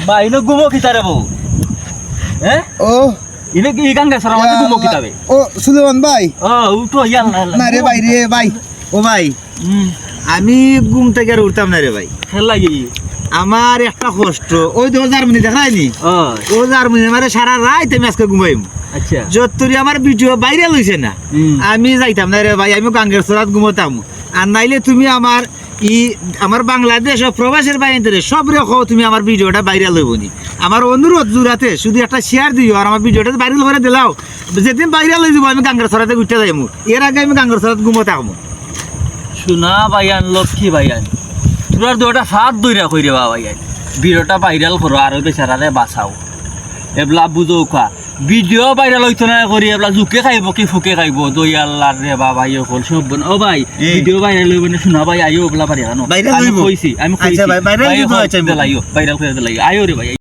বাইরে ঘুমো কিতারে বউ হ্যাঁ ও ইনে কি গাঙ্গা সরা মধ্যে ঘুমো কিতাবে ও সুলেমান ভাই ও উঠো ইয়াল্লা না রে ভাই রে ভাই ও ভাই আমি ঘুম থেকে আর উঠতাম না রে ভাই খেল লাগি আমার একটা কষ্ট ওই তো জার্মানি দেখায়নি ও জার্মানি মানে সারা রাত আমি আজকে ঘুমাইম আচ্ছা যতরি আমার ভিডিও বাইরে লইছে না আমি যাইতাম না রে ভাই আমি গাঙ্গের সরাত ঘুমোতাম আর নাইলে তুমি আমার বাংলাদেশ ও প্রবাসের বাইরে সব রেখো তুমি আমার ভিডিওটা বাইরে লইবনি আমার অনুরোধ জুড়াতে শুধু একটা শেয়ার দিও আর আমার ভিডিওটা বাইরে করে দিলাও যেদিন বাইরে লই যাবো আমি গাঙ্গের সরাতে ঘুরতে যাইমু এর আগে আমি গাঙ্গের সরাত ঘুমোতাম শোনা ভাইয়ান লক্ষ্মী ভাইয়ান তোর দুটা ফাঁদ দইরা কইরে বা ভাইয়ান ভিডিওটা ভাইরাল করো আর ওই বেচারারে বাঁচাও এবলা বুঝো খা ভিডিও ভাইরাল হইতো না করি এবলা জুকে খাইব কি ফুকে খাইব দই আল্লাহর রে বাবা ইয়ে কল সব ও ভাই ভিডিও ভাইরাল হইব না শোনা ভাই আইও এবলা পারি জানো ভাইরাল আমি হইব কইছি আচ্ছা ভাই ভাইরাল হইব আচ্ছা ভাইরাল করে দিলাই আইও রে ভাই